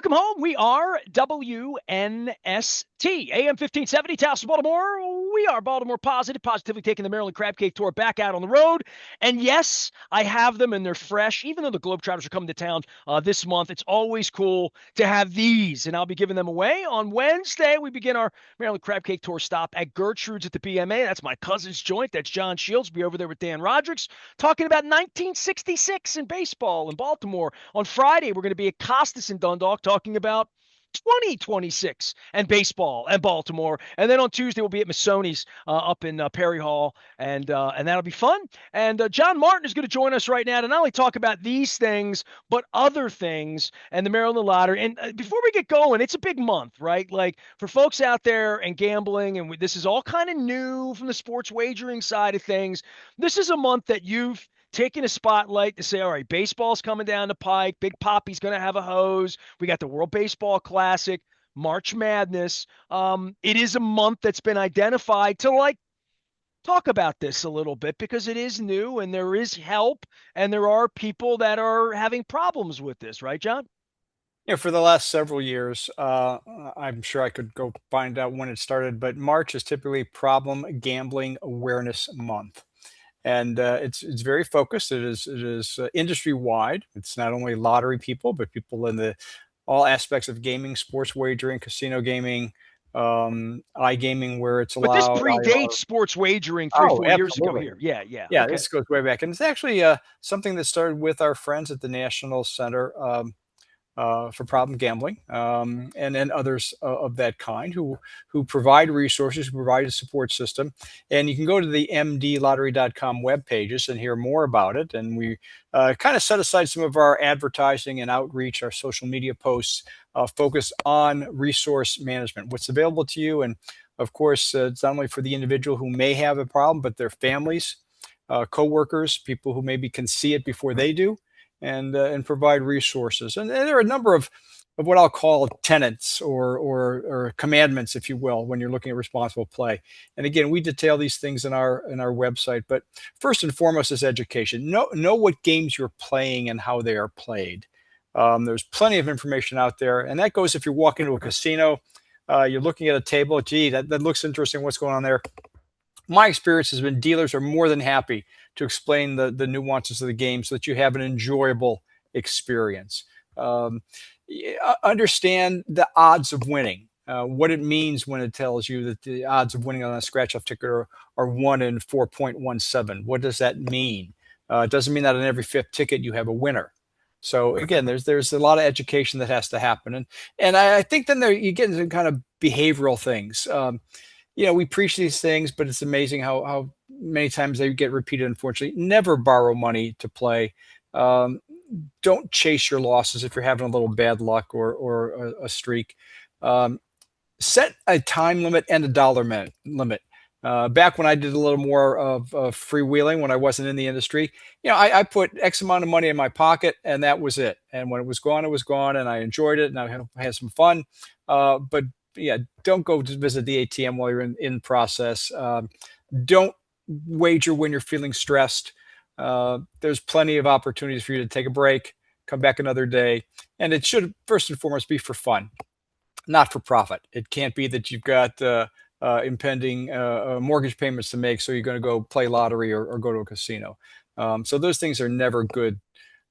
Welcome home. We are WNST, AM 1570, Taos, Baltimore. We are Baltimore Positive, positively taking the Maryland Crab Cake Tour back out on the road. And yes, I have them and they're fresh. Even though the Globetrotters are coming to town this month, it's always cool to have these. And I'll be giving them away. On Wednesday, we begin our Maryland Crab Cake Tour stop at Gertrude's at the BMA. That's my cousin's joint. That's John Shields. Be over there with Dan Rodricks talking about 1966 in baseball in Baltimore. On Friday, we're going to be at Costas in Dundalk talking about 2026 and baseball and Baltimore. And then on Tuesday, we'll be at Missoni's up in Perry Hall, and that'll be fun. And John Martin is going to join us right now to not only talk about these things, but other things and the Maryland Lottery. And before we get going, it's a big month, right? Like for folks out there and gambling, and this is all kind of new from the sports wagering side of things. This is a month that you've taking a spotlight to say, all right, baseball's coming down the pike. Big Poppy's going to have a hose. We got the World Baseball Classic, March Madness. It is a month that's been identified to talk about this a little bit because it is new and there is help and there are people that are having problems with this, right, John? For the last several years, I'm sure I could go find out when it started, but March is typically Problem Gambling Awareness Month. And it's very focused. It is industry wide. It's not only lottery people, but people in the all aspects of gaming, sports wagering, casino gaming, iGaming where it's But this allowed. predates sports wagering three, Oh, 4 years ago absolutely. here. Yeah, yeah. Yeah, Okay. this goes way back, and it's actually something that started with our friends at the National Center for Problem Gambling, and then others of that kind who provide resources, who provide a support system. And you can go to the mdlottery.com web pages and hear more about it. And we kind of set aside some of our advertising and outreach, our social media posts, focused on resource management, what's available to you. And of course, it's not only for the individual who may have a problem, but their families, coworkers, people who maybe can see it before they do, and provide resources. And there are a number of what I'll call tenets or commandments, if you will, when you're looking at responsible play. And again, we detail these things in our website. But first and foremost is education. Know what games you're playing and how they are played. There's plenty of information out there, and that goes if you walk into a casino, you're looking at a table. Gee, that looks interesting. What's going on there? My experience has been dealers are more than happy to explain the nuances of the game so that you have an enjoyable experience. Um, Understand the odds of winning, what it means when it tells you that the odds of winning on a scratch-off ticket are 1 in 4.17. What does that mean? It doesn't mean that on every fifth ticket you have a winner. So again, there's a lot of education that has to happen, and I think then you get into kind of behavioral things. We preach these things, but it's amazing how many times they get repeated, unfortunately. Never borrow money to play. Um, don't chase your losses if you're having a little bad luck or a streak. Um, Set a time limit and a dollar limit. Back when I did a little more of freewheeling when I wasn't in the industry, I put X amount of money in my pocket and that was it. And when it was gone, and I enjoyed it and I had some fun. But yeah, don't go to visit the ATM while you're in process. Don't wager when you're feeling stressed. There's plenty of opportunities for you to take a break, come back another day, and it should first and foremost be for fun, not for profit. It can't be that you've got impending mortgage payments to make, so you're going to go play lottery or go to a casino. So those things are never good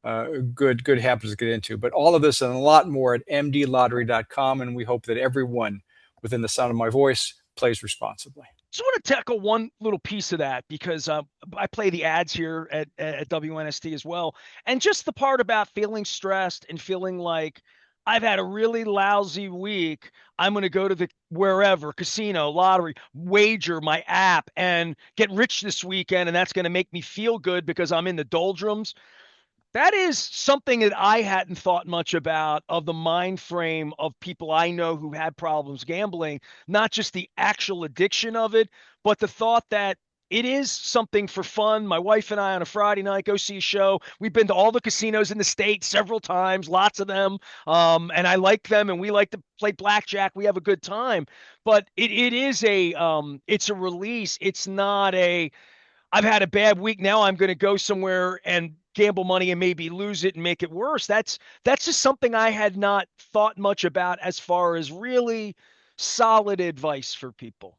habits to get into. But all of this and a lot more at mdlottery.com, and we hope that everyone within the sound of my voice plays responsibly. Just want to tackle one little piece of that because I play the ads here at WNST as well. And just the part about feeling stressed and feeling like I've had a really lousy week. I'm going to go to the wherever, casino, lottery, wager my app and get rich this weekend. And that's going to make me feel good because I'm in the doldrums. That is something that I hadn't thought much about of the mind frame of people I know who had problems gambling, not just the actual addiction of it, but the thought that it is something for fun. My wife and I on a Friday night go see a show. We've been to all the casinos in the state several times, lots of them. And I like them and we like to play blackjack. We have a good time, but it is it's a release. It's not a, I've had a bad week. Now I'm going to go somewhere and gamble money and maybe lose it and make it worse. That's just something I had not thought much about as far as really solid advice for people.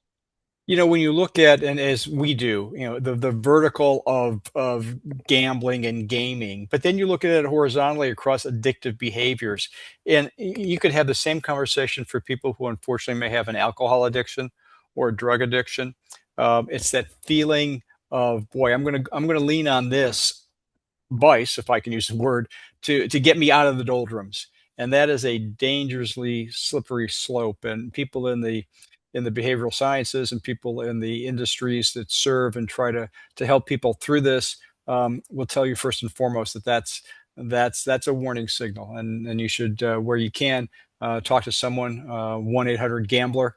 When you look at, and as we do, the vertical of gambling and gaming, but then you look at it horizontally across addictive behaviors, and you could have the same conversation for people who unfortunately may have an alcohol addiction or a drug addiction. It's that feeling of, boy, I'm gonna lean on this vice, if I can use the word, to get me out of the doldrums. And that is a dangerously slippery slope. And people in the behavioral sciences and people in the industries that serve and try to help people through this will tell you first and foremost that that's a warning signal, and you should, where you can, talk to someone. 1-800-GAMBLER.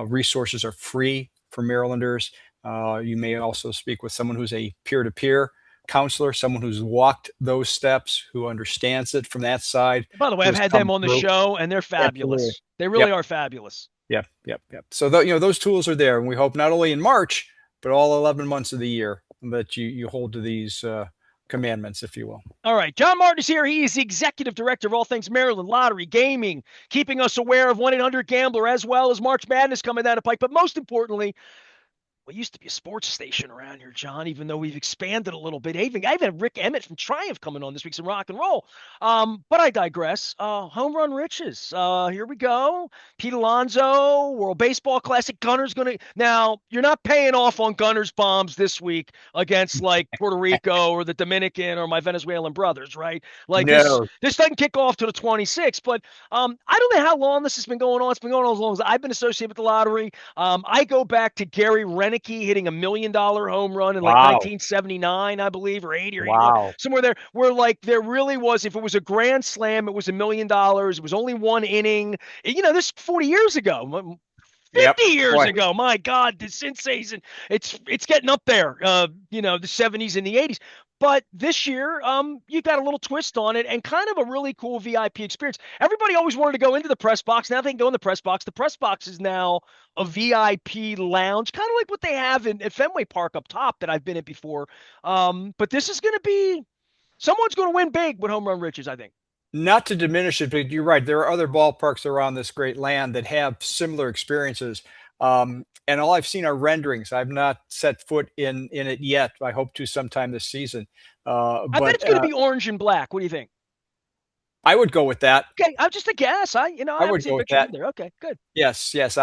Resources are free for Marylanders. You may also speak with someone who's a peer-to-peer counselor, someone who's walked those steps, who understands it from that side, By the way, who I've has had them come on the through. show and they're Absolutely. fabulous. They Yep. really are fabulous. Yep. Yep. Yep. So those tools are there, and we hope not only in March, but all 11 months of the year that you hold to these commandments, if you will. All right. John Martin is here. He is the executive director of all things Maryland lottery, gaming, keeping us aware of 1-800-GAMBLER as well as March Madness coming down the pike. But most importantly, we used to be a sports station around here, John, even though we've expanded a little bit. I even had Rick Emmett from Triumph coming on this week, some rock and roll. But I digress. Home Run Riches. Here we go. Pete Alonso, World Baseball Classic. Gunner's going to. Now, you're not paying off on Gunner's bombs this week against like Puerto Rico or the Dominican or my Venezuelan brothers, right? Like this No. this doesn't kick off till the 26th. But I don't know how long this has been going on. It's been going on as long as I've been associated with the lottery. I go back to Gary Renicky hitting $1 million home run in like Wow. 1979, I believe, or 80 or 81, Wow. somewhere there, where like there really was, if it was a grand slam, it was $1 million. It was only one inning. This is 40 years ago. Yep. 50 years Boy. ago. My God, the sensation. It's getting up there. The 70s and the 80s. But this year, you got a little twist on it and kind of a really cool VIP experience. Everybody always wanted to go into the press box. Now they can go in the press box. The press box is now a VIP lounge, kind of like what they have at Fenway Park up top that I've been at before. But this is going to be someone's going to win big with Home Run Riches, I think. Not to diminish it, but you're right. There are other ballparks around this great land that have similar experiences. And all I've seen are renderings. I've not set foot in it yet. I hope to sometime this season. I bet But it's going to be orange and black. What do you think? I would go with that. Okay, I'm just a guess. I I haven't would seen go with pictures that. either. Okay, good. Yes, yes.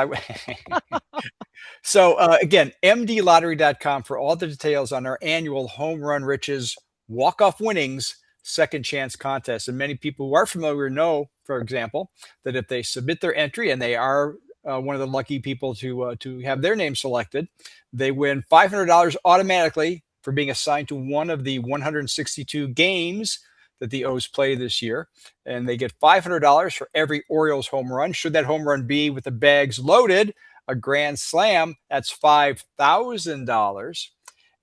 So again, mdlottery.com for all the details on our annual Home Run Riches walk-off winnings second chance contest. And many people who are familiar know, for example, that if they submit their entry and they are one of the lucky people to have their name selected, they win $500 automatically for being assigned to one of the 162 games that the O's play this year. And they get $500 for every Orioles home run. Should that home run be with the bags loaded, a grand slam, that's $5,000.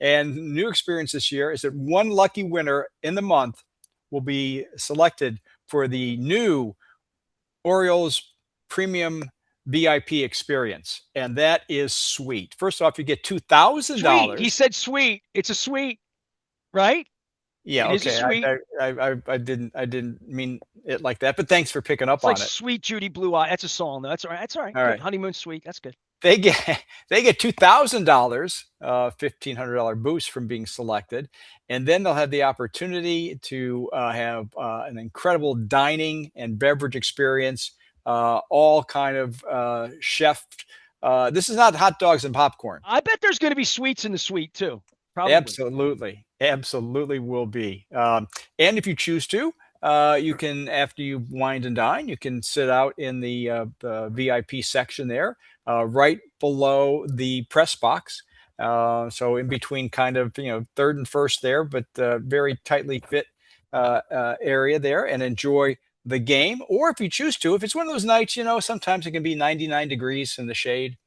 And new experience this year is that one lucky winner in the month will be selected for the new Orioles Premium VIP experience. And that is sweet. First off, you get Sweet. He $2,000. said sweet. It's a sweet, right? Yeah, It is a okay. sweet. I didn't mean it like that, but thanks for picking up It's like on it. Sweet Judy Blue Eye. That's a song, though. That's all right. That's all right. All Good. right. Honeymoon Sweet. That's good. They get they get $2,000, $1,500 boost from being selected, and then they'll have the opportunity to have an incredible dining and beverage experience, all kind of chef. This is not hot dogs and popcorn. I bet there's going to be sweets in the suite, too. Probably. Absolutely, absolutely will be. And if you choose to, you can, after you wind and dine, you can sit out in the VIP section there, right below the press box. So in between, kind of third and first there, but very tightly fit area there, and enjoy the game. Or if you choose to, if it's one of those nights, sometimes it can be 99 degrees in the shade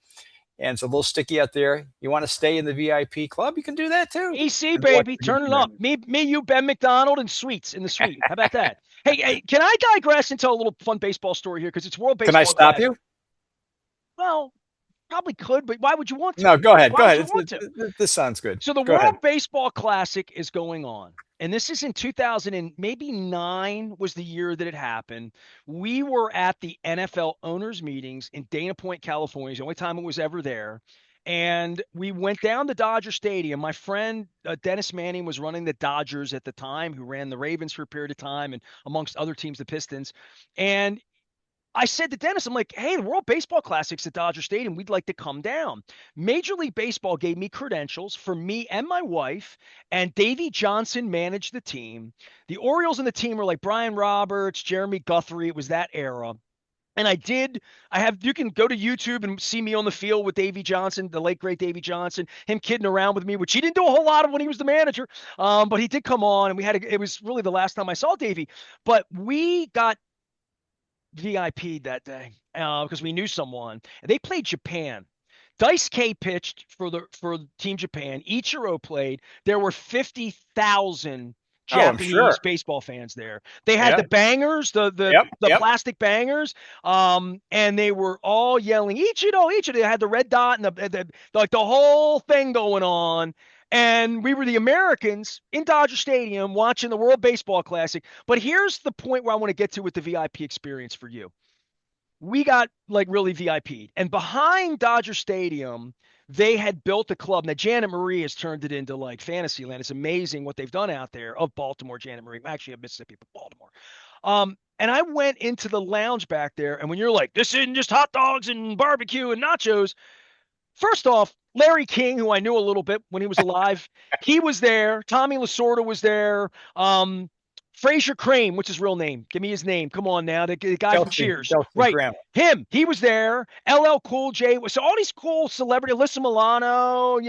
and it's a little sticky out there. You want to stay in the VIP club, you can do that too. AC, And watch baby. the Turn it game. up. Me, you, Ben McDonald, and sweets in the suite. How about that? Hey, can I digress and tell a little fun baseball story here? Because it's World Can I Baseball stop Classic. you? Well, probably could, but why would you want to? No, go ahead. Why Go would ahead. you want to? This sounds good. So the Go ahead. World Baseball Classic is going on. And this is in 2000 and maybe 9 was the year that it happened. We were at the NFL owners meetings in Dana Point, California. It's the only time it was ever there. And we went down to Dodger Stadium. My friend Dennis Manning was running the Dodgers at the time, who ran the Ravens for a period of time, and amongst other teams, the Pistons. And I said to Dennis, I'm like, hey, the World Baseball Classic's at Dodger Stadium. We'd like to come down. Major League Baseball gave me credentials for me and my wife, and Davey Johnson managed the team. The Orioles and the team were like Brian Roberts, Jeremy Guthrie. It was that era. And you can go to YouTube and see me on the field with Davey Johnson, the late great Davey Johnson, him kidding around with me, which he didn't do a whole lot of when he was the manager. But he did come on, and it was really the last time I saw Davey. But we got VIP'd that day because we knew someone. They played Japan. Dice K pitched for Team Japan. Ichiro played. There were 50,000 Oh, I'm Japanese sure. baseball fans there. They had Yeah. the bangers, Yep. the Yep. plastic bangers, and they were all yelling Ichiro, Ichiro. They had the red dot and like the whole thing going on. And we were the Americans in Dodger Stadium watching the World Baseball Classic. But here's the point where I want to get to with the VIP experience for you. We got like really VIP'd. And behind Dodger Stadium, they had built a club. Now, Janet Marie has turned it into like fantasy land. It's amazing what they've done out there of Baltimore, Janet Marie. Actually, of Mississippi, but Baltimore. And I went into the lounge back there, and when you're like, this isn't just hot dogs and barbecue and nachos, first off, Larry King, who I knew a little bit when he was alive, he was there. Tommy Lasorda was there. Fraser Crane, what's his real name? Give me his name. Come on now. The guy from Cheers. Kelsey's Right. grandma. Him. He was there. LL Cool J. So all these cool celebrity, Alyssa Milano,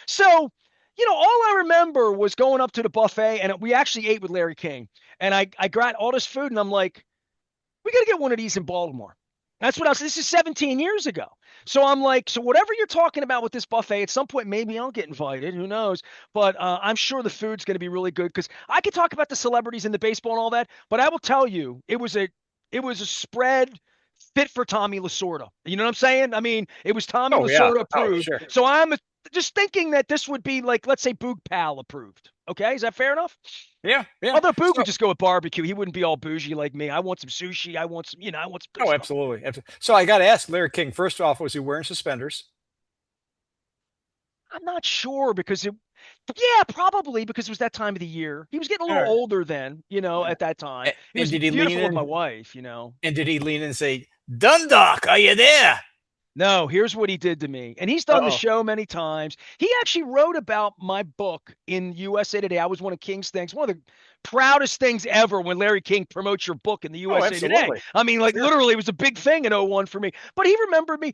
So, all I remember was going up to the buffet, and we actually ate with Larry King. And I got all this food, and I'm like, we got to get one of these in Baltimore. That's what I was. This is 17 years ago. So I'm like, so whatever you're talking about with this buffet, at some point maybe I'll get invited. Who knows? But I'm sure the food's going to be really good because I could talk about the celebrities and the baseball and all that. But I will tell you, it was a spread fit for Tommy Lasorda. You know what I'm saying? I mean, it was Tommy Oh yeah. Lasorda Oh approved. sure. So I'm just thinking that this would be like, let's say, Boog Pal approved. Okay, is that fair enough? Yeah. Yeah. Although Boog So would just go with barbecue. He wouldn't be all bougie like me. I want some sushi. I want some, I want some good oh, stuff. absolutely. So I got to ask Larry King. First off, was he wearing suspenders? I'm not sure yeah, probably because it was that time of the year. He was getting a All little right. older then, at that time. He And was did he lean beautiful with my in? wife. And did he lean in and say, "Dundalk, are you there?" No, here's what he did to me. And he's done the Uh-oh. show many times. He actually wrote about my book in USA Today. I was one of King's things, one of the proudest things ever when Larry King promotes your book in the Oh, USA Today. absolutely. I mean, like Sure. literally, it was a big thing in '01 for me. But he remembered me.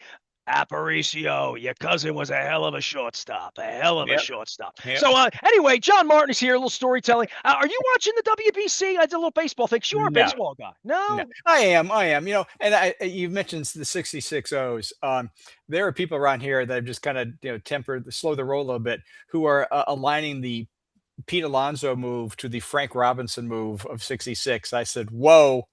Aparicio, your cousin was a hell of a shortstop, a hell of a Yep. shortstop. Yep. So, anyway, John Martin is here, a little storytelling. Are you watching the WBC? I did a little baseball thing. 'Cause you are a No. baseball guy. No, No? I am. I am. And you mentioned the 66 O's. There are people around here that have just kind of, slow the roll a little bit, who are aligning the Pete Alonso move to the Frank Robinson move of 66. I said, whoa,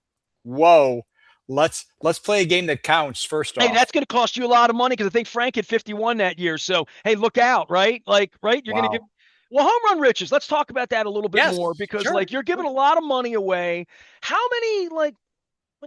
whoa. Let's play a game that counts first Hey, off. that's going to cost you a lot of money because I think Frank hit 51 that year. So, hey, look out, right? Like, right? You're going to give. Wow. Well, home run riches. Let's talk about that a little bit Yes, more because, sure. like, you're giving a lot of money away. How many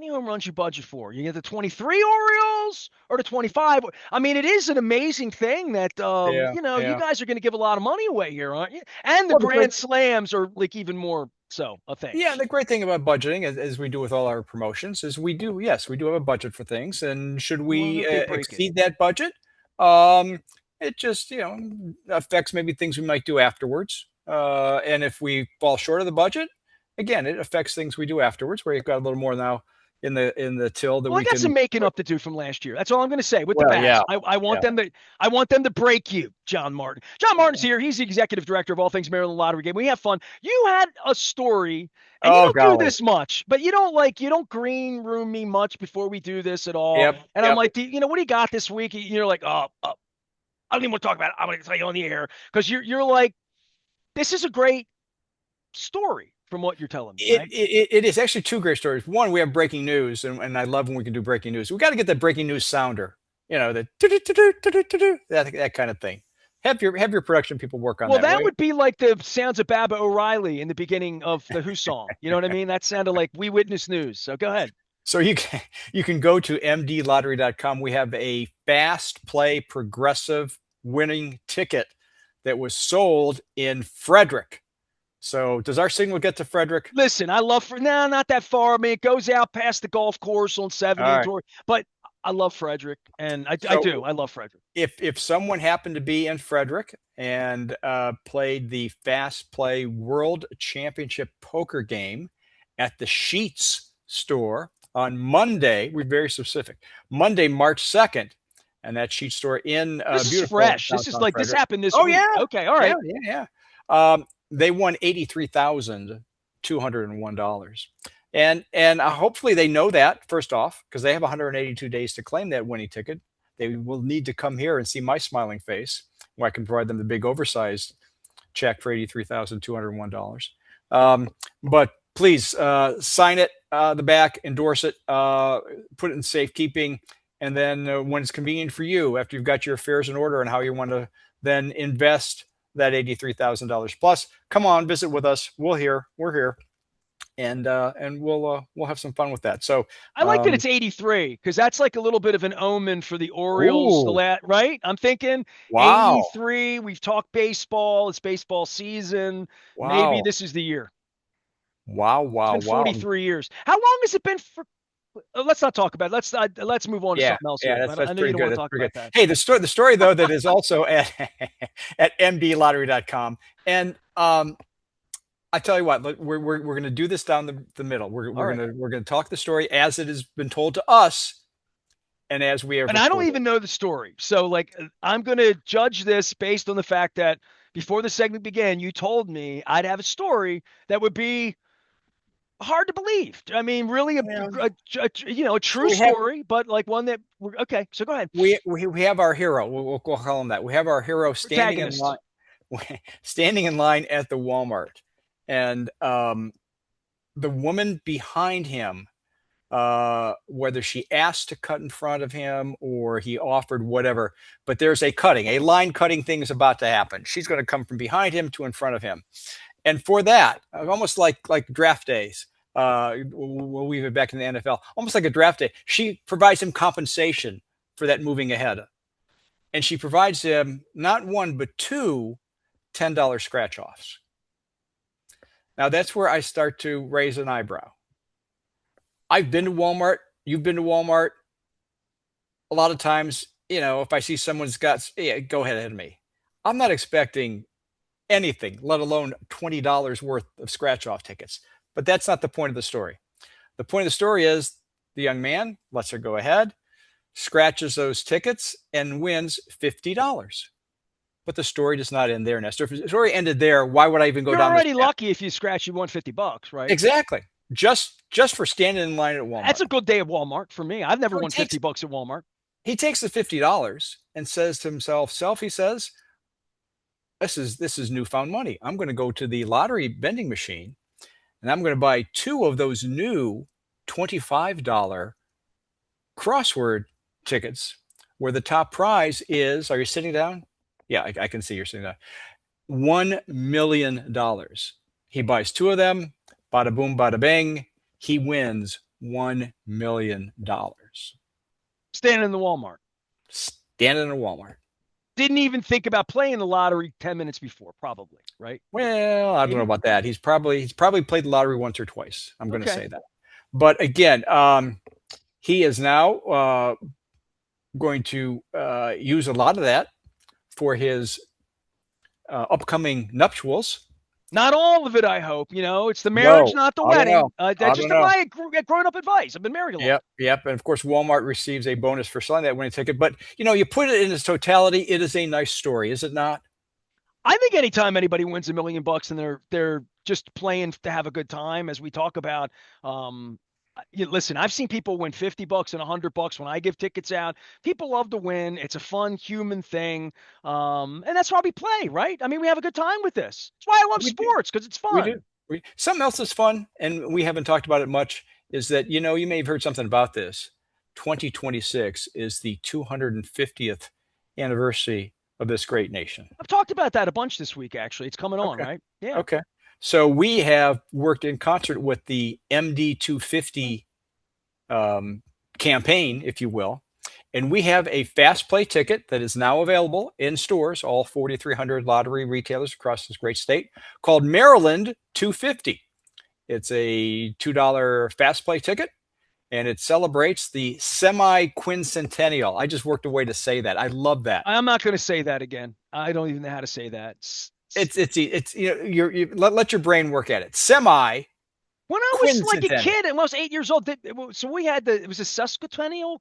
home runs you budget for? You get the 23 Orioles or the 25? I mean, it is an amazing thing that Yeah, you yeah. guys are going to give a lot of money away here, aren't you? And the Well, the great grand slams are like even more so a thing. Yeah, the great thing about budgeting, as we do with all our promotions, is yes, we do have a budget for things, and should Well, I we hope they break it. exceed that budget, it just affects maybe things we might do afterwards. And if we fall short of the budget, again, it affects things we do afterwards, where you've got a little more now in the till that Well, I we got some can. making up to do from last year. That's all I'm going to say with the Well, bats. yeah, I want yeah, them to break you, John Martin. John Martin's here. He's the executive director of all things Maryland Lottery Game. We have fun. You had a story, and you oh don't do golly, this much, but you don't green room me much before we do this at all. yep, And I'm yep. like, what do you got this week? You're like, I don't even want to talk about it. I'm going to tell you on the air because you're like, this is a great story from what you're telling me, It, right? it it is actually two great stories. One, we have breaking news, and I love when we can do breaking news. We got to get that breaking news sounder. that kind of thing. Have your production people work on Well, that, will that you? would be like the sounds of Baba O'Reilly in the beginning of the Who song. You know what I mean? That sounded like We Witness News. So go ahead. So you can go to mdlottery.com. We have a fast play progressive winning ticket that was sold in Frederick. So does our signal get to Frederick? Listen, I love no, not that far. I mean, it goes out past the golf course on All 70 and right. toward, but I love Frederick, and I So do. I love Frederick. if someone happened to be in Frederick and played the Fast Play World Championship poker game at the Sheets store on Monday, we're very specific, Monday, March 2nd, and that Sheets store in This is beautiful fresh. This is downtown like this Frederick. happened this Oh week. yeah, Okay, all yeah, right. yeah, yeah. They won $83,201. And hopefully they know that first off, because they have 182 days to claim that winning ticket. They will need to come here and see my smiling face, where I can provide them the big oversized check for $83,201. But please sign it, the back, endorse it, put it in safekeeping, and then when it's convenient for you, after you've got your affairs in order and how you want to then invest that $83,000 plus, come on, visit with us. We're here, and we'll have some fun with that. So, I like that it's 83 because that's like a little bit of an omen for the Orioles. ooh, Right? I'm thinking wow, 83. We've talked baseball. It's baseball season. Maybe wow, this is the year. wow, It's wow, been wow. 43 years. How long has it been for? Let's not talk about it. Let's move on to Yeah, something else yeah, here. that's I that's know you pretty don't good. want to That's talk pretty about good. that. Hey, the story though that is also at at mdlottery.com. And I tell you what, look, we're going to do this down the middle. We're All we're right. going to we're going to talk the story as it has been told to us and as we have And I don't reported. even know the story. So like I'm going to judge this based on the fact that before the segment began, you told me I'd have a story that would be hard to believe. I mean, really Yeah. a true So we have story, but like one that okay, so go ahead. we have our hero. We'll call him that. We have our hero standing in line, Protagonist. standing in line at the Walmart, and the woman behind him, whether she asked to cut in front of him or he offered whatever, but there's a line cutting thing is about to happen. She's going to come from behind him to in front of him. And for that, almost like draft days, we'll weave it back in the NFL, almost like a draft day, she provides him compensation for that moving ahead. And she provides him not one, but two $10 scratch offs. Now that's where I start to raise an eyebrow. I've been to Walmart. You've been to Walmart. A lot of times, if I see someone's got, yeah, go ahead of me. I'm not expecting anything, let alone $20 worth of scratch off tickets. But that's not the point of the story. The point of the story is the young man lets her go ahead, scratches those tickets, and wins $50. But the story does not end there, Nestor. If the story ended there, why would I even go You're down this already path? lucky if you scratch you won $50, right? Exactly. Just for standing in line at Walmart. That's a good day at Walmart for me. I've never So won $50 at Walmart. he takes the $50 and says to himself, he says, this is newfound money. I'm going to go to the lottery vending machine and I'm going to buy two of those new $25 crossword tickets where the top prize is, are you sitting down? Yeah, I can see you're sitting down. $1 million. He buys two of them, bada boom, bada bang. He wins $1 million. Standing in the Walmart. Standing in a Walmart. Didn't even think about playing the lottery 10 minutes before, probably, right? Well, I don't know Maybe. about that. He's probably played the lottery once or twice. I'm going to Okay. say that. But again, he is now going to use a lot of that for his upcoming nuptials. Not all of it, I hope. It's the marriage, No, not the I don't know. wedding. I That's don't just know. my grown up advice. I've been married a long Yep, time. yep. And of course, Walmart receives a bonus for selling that winning ticket. But you put it in its totality, it is a nice story, is it not? I think anytime anybody wins $1 million and they're just playing to have a good time, as we talk about, listen, I've seen people win $50 and $100 when I give tickets out. People love to win. It's a fun human thing, and that's why we play, right? I mean, we have a good time with this. That's why I love We do. sports because it's We do. fun. Something else that's fun, and we haven't talked about it much, is that you may have heard something about this. 2026 is the 250th anniversary of this great nation. I've talked about that a bunch this week, actually. It's coming on, Okay. right? Yeah. Okay. So we have worked in concert with the MD 250 campaign, if you will. And we have a fast play ticket that is now available in stores, all 4,300 lottery retailers across this great state, called Maryland 250. It's a $2 fast play ticket, and it celebrates the semi quincentennial. I just worked a way to say that. I love that. I'm not going to say that again. I don't even know how to say that. It's you let your brain work at it. Semi When I was like a quincentennial. kid and I was 8 years old, so we had it was a sesquicentennial.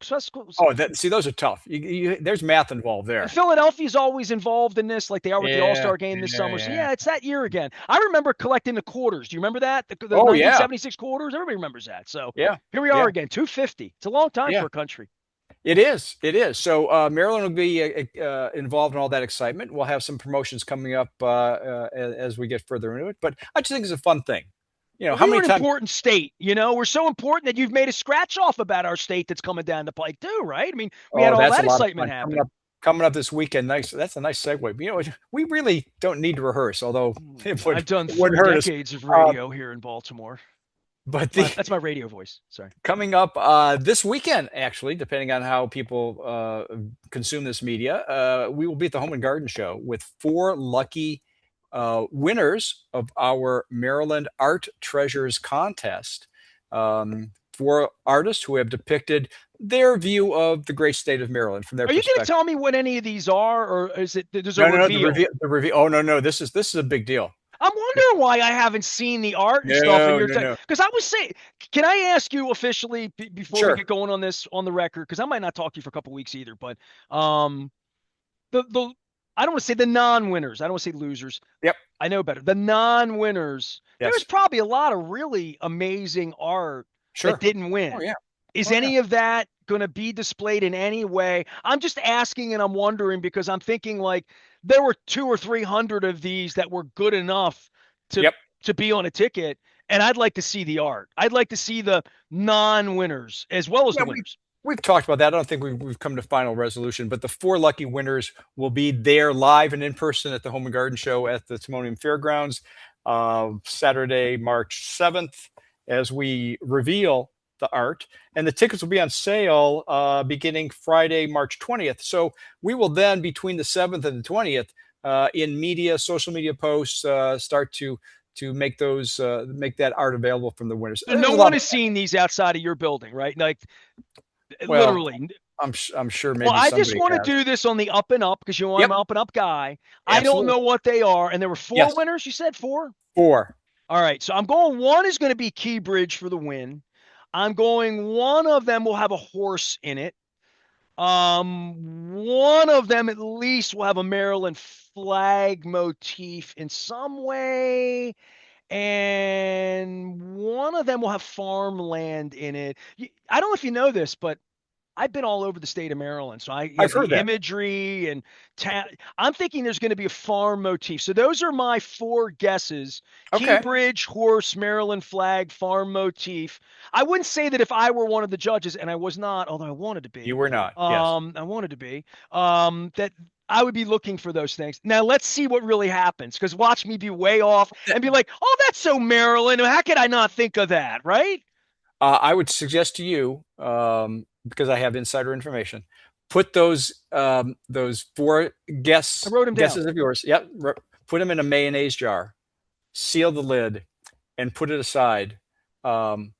Oh, see, those are tough. There's math involved there. Philadelphia's always involved in this, like they are with the Yeah, All-Star game this summer. So yeah. yeah, it's that year again. I remember collecting the quarters. Do you remember that? The Oh, yeah, 1976 quarters? Everybody remembers that. So yeah, here we are yeah, again, 250. It's a long time yeah. for a country. It is. It is. So Maryland will be involved in all that excitement. We'll have some promotions coming up as we get further into it. But I just think it's a fun thing. Well, How we were many an times? important state. We're so important that you've made a scratch off about our state that's coming down the pike too, right? I mean, we had Oh, all that's a that lot of excitement fun happen. coming up this weekend. Nice. That's a nice segue. We really don't need to rehearse, although I've done it wouldn't 3 hurt us. decades of Uh, radio here in Baltimore. but That's my radio voice. Sorry. coming up this weekend, actually, depending on how people consume this media, we will be at the Home and Garden Show with 4 lucky winners of our Maryland Art Treasures contest. 4 artists who have depicted their view of the great state of Maryland from their Are you going to perspective. tell me what any of these are, or is it there's a No, no, no, reveal? the reveal. Oh, no, no, this is a big deal. I'm wondering why I haven't seen the art and stuff in No, your no, no. because I was saying, can I ask you officially before we Sure. get going on this on the record? Because I might not talk to you for a couple weeks either, but um, the I don't want to say the non-winners. I don't want to say losers. Yep. I know better. The non-winners. There's Yes. probably a lot of really amazing art that Sure. didn't Oh, win. yeah. Is Oh, yeah. any of that going to be displayed in any way? I'm just asking and I'm wondering because I'm thinking like there were 200 or 300 of these that were good enough to Yep. to be on a ticket, and I'd like to see the art. I'd like to see the non-winners as well as Yeah, the winners. we've talked about that. I don't think we've come to final resolution, but the 4 lucky winners will be there live and in person at the Home and Garden Show at the Timonium Fairgrounds Saturday, March 7th, as we reveal the art. And the tickets will be on sale beginning Friday, March 20th. So we will then, between the 7th and the 20th, in media, social media posts, start to make that art available from the winners. So no There's a one lot of, has seen these outside of your building, right? Like well, literally. I'm sure Well, maybe I just somebody want to has. do this on the up and up because I'm Yep, an up and up guy. I don't absolutely. know what they are, and there were 4 Yes, winners. You said 4. 4. All right, so I'm going. One is going to be Key Bridge for the win. I'm going. One of them will have a horse in it. One of them at least will have a Maryland flag motif in some way, and one of them will have farmland in it. I don't know if you know this, but I've been all over the state of Maryland, so I've the heard that. imagery and I'm thinking there's going to be a farm motif. So those are my 4 guesses: Key Okay, Bridge, horse, Maryland flag, farm motif. I wouldn't say that if I were one of the judges, and I was not, although I wanted to you be. were not. Yes. I wanted to be. That I would be looking for those things. Now let's see what really happens, because watch me be way off and be like, "Oh, that's so Maryland. How could I not think of that?" Right? I would suggest to you, because I have insider information, put those 4 I wrote them down. guesses of yours. Yep, put them in a mayonnaise jar, seal the lid, and put it aside. Um,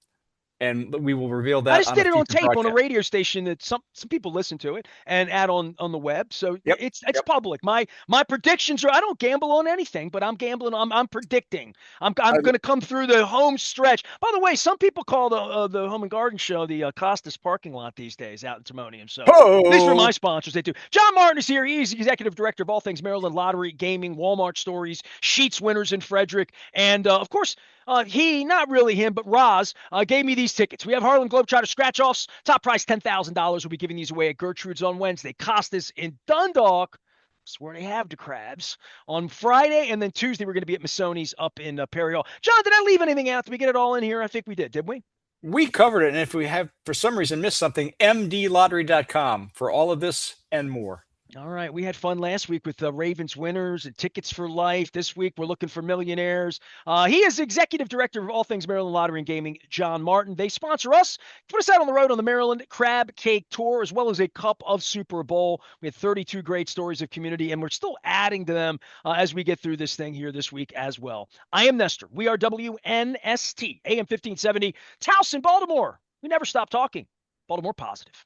and we will reveal I that just on a did it on future tape on a broadcast. radio station that some people listen to it and add on the web. So Yep, it's yep. public. My predictions are I don't gamble on anything, but I'm gambling. I'm predicting. I'm I, going to come through the home stretch. By the way, some people call the Home and Garden Show the Costas parking lot these days out in Timonium. So at least for my oh, sponsors, they do. John Martin is here. He's the executive director of all things Maryland Lottery, Gaming, Walmart Stories, Sheets Winners in Frederick, and of course not really him, but Roz gave me these tickets. We have Harlem Globetrotter scratch offs. Top price $10,000. We'll be giving these away at Gertrude's on Wednesday. Costas in Dundalk. That's where they have the crabs on Friday, and then Tuesday we're going to be at Missoni's up in Perry Hall. John, did I leave anything out? Did we get it all in here? I think we did we? We covered it. And if we have, for some reason, missed something, mdlottery.com for all of this and more. All right. We had fun last week with the Ravens winners and tickets for life. This week, we're looking for millionaires. He is executive director of all things Maryland Lottery and Gaming, John Martin. They sponsor us, put us out on the road on the Maryland Crab Cake Tour, as well as a cup of Super Bowl. We had 32 great stories of community, and we're still adding to them as we get through this thing here this week as well. I am Nestor. We are WNST, AM 1570, Towson, Baltimore. We never stop talking. Baltimore Positive.